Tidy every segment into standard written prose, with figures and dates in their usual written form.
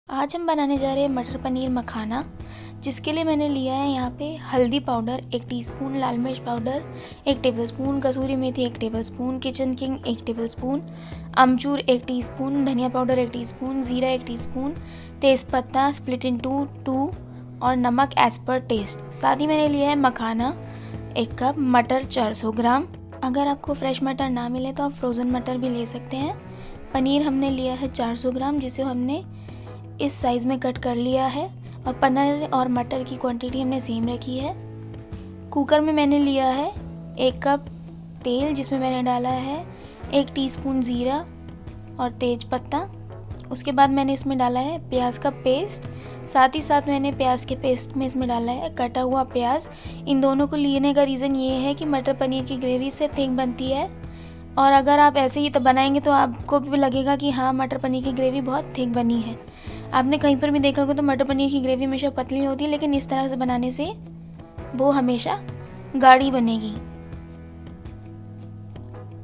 आज हम बनाने जा रहे हैं मटर पनीर मखाना, जिसके लिए मैंने लिया है यहाँ पे हल्दी पाउडर 1 टीस्पून, लाल मिर्च पाउडर 1 टेबलस्पून, कसूरी मेथी 1 टेबलस्पून, किचन किंग 1 टेबलस्पून, अमचूर 1 टीस्पून, धनिया पाउडर 1 टीस्पून, जीरा 1 टीस्पून, तेज़पत्ता स्प्लिट इन 2 और नमक एज पर टेस्ट। साथ ही मैंने लिया है मखाना 1 कप, मटर 400 ग्राम। अगर आपको फ्रेश मटर ना मिले तो आप फ्रोज़न मटर भी ले सकते हैं। पनीर हमने लिया है 400 ग्राम, जिसे हमने इस साइज़ में कट कर लिया है और पनीर और मटर की क्वांटिटी हमने सेम रखी है। कुकर में मैंने लिया है 1 कप तेल, जिसमें मैंने डाला है 1 टीस्पून ज़ीरा और तेज पत्ता। उसके बाद मैंने इसमें डाला है प्याज का पेस्ट। साथ ही साथ मैंने प्याज के पेस्ट में इसमें डाला है कटा हुआ प्याज। इन दोनों को लेने का रीज़न ये है कि मटर पनीर की ग्रेवी से थिक बनती है, और अगर आप ऐसे ही बनाएंगे तो आपको भी लगेगा कि हाँ, मटर पनीर की ग्रेवी बहुत थिक बनी है। आपने कहीं पर भी देखा होगा तो मटर पनीर की ग्रेवी हमेशा पतली होती है, लेकिन इस तरह से बनाने से वो हमेशा गाढ़ी बनेगी।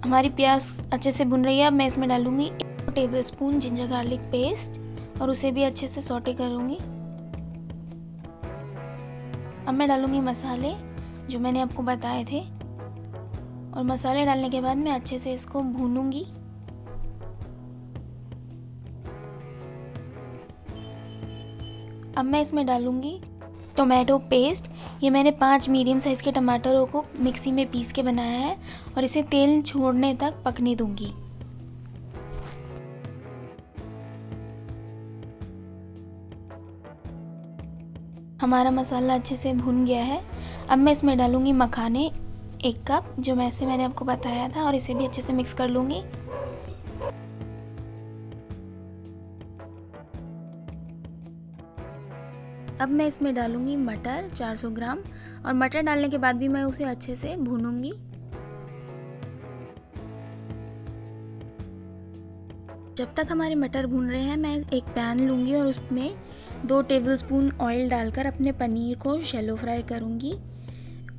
हमारी प्याज अच्छे से भुन रही है। अब मैं इसमें डालूंगी 1 टेबलस्पून जिंजर गार्लिक पेस्ट और उसे भी अच्छे से सौटे करूंगी। अब मैं डालूंगी मसाले जो मैंने आपको बताए थे, और मसाले डालने के बाद मैं अच्छे से इसको भूनूंगी। अब मैं इसमें डालूंगी टोमेटो पेस्ट। ये मैंने 5 मीडियम साइज़ के टमाटरों को मिक्सी में पीस के बनाया है और इसे तेल छोड़ने तक पकने दूंगी। हमारा मसाला अच्छे से भुन गया है। अब मैं इसमें डालूंगी मखाने 1 कप, जो मैंने आपको बताया था, और इसे भी अच्छे से मिक्स कर लूँगी। अब मैं इसमें डालूंगी मटर 400 ग्राम, और मटर डालने के बाद भी मैं उसे अच्छे से भूनूंगी। जब तक हमारे मटर भून रहे हैं, मैं एक पैन लूँगी और उसमें 2 टेबलस्पून ऑयल डालकर अपने पनीर को शैलो फ्राई करूँगी।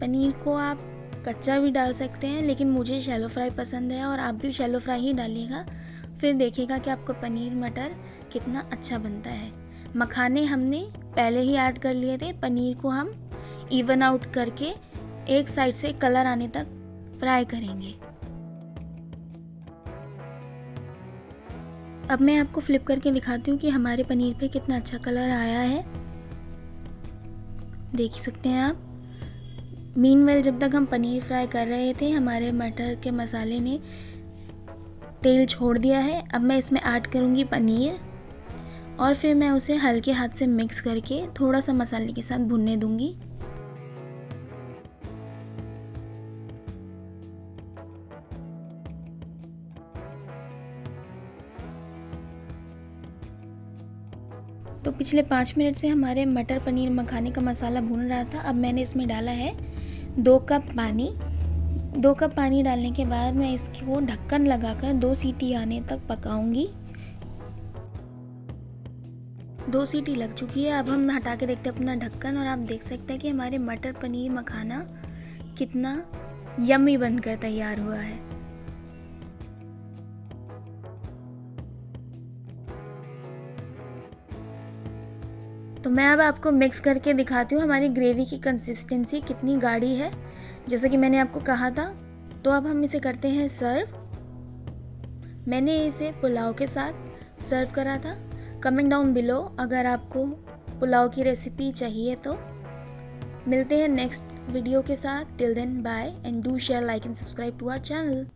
पनीर को आप कच्चा भी डाल सकते हैं, लेकिन मुझे शैलो फ्राई पसंद है और आप भी शैलो फ्राई ही डालिएगा। फिर देखिएगा कि आपका पनीर मटर कितना अच्छा बनता है। मखाने हमने पहले ही ऐड कर लिए थे। पनीर को हम इवन आउट करके एक साइड से कलर आने तक फ्राई करेंगे। अब मैं आपको फ्लिप करके दिखाती हूँ कि हमारे पनीर पे कितना अच्छा कलर आया है। देख सकते हैं आप। मीनवेल जब तक हम पनीर फ्राई कर रहे थे, हमारे मटर के मसाले ने तेल छोड़ दिया है। अब मैं इसमें ऐड करूँगी पनीर, और फिर मैं उसे हल्के हाथ से मिक्स करके थोड़ा सा मसाले के साथ भुनने दूंगी। तो पिछले 5 मिनट से हमारे मटर पनीर मखाने का मसाला भुन रहा था। अब मैंने इसमें डाला है 2 कप पानी। 2 कप पानी डालने के बाद मैं इसको ढक्कन लगाकर 2 सीटी आने तक पकाऊंगी। 2 सीटी लग चुकी है। अब हम हटा के देखते हैं अपना ढक्कन, और आप देख सकते हैं कि हमारे मटर पनीर मखाना कितना यम्मी बनकर तैयार हुआ है। तो मैं अब आपको मिक्स करके दिखाती हूँ हमारी ग्रेवी की कंसिस्टेंसी कितनी गाढ़ी है, जैसा कि मैंने आपको कहा था। तो अब हम इसे करते हैं सर्व। मैंने इसे पुलाव के साथ सर्व करा था। कमेंट डाउन बिलो अगर आपको पुलाव की रेसिपी चाहिए तो। मिलते हैं नेक्स्ट वीडियो के साथ। Till then bye, and do share, like and subscribe to our channel.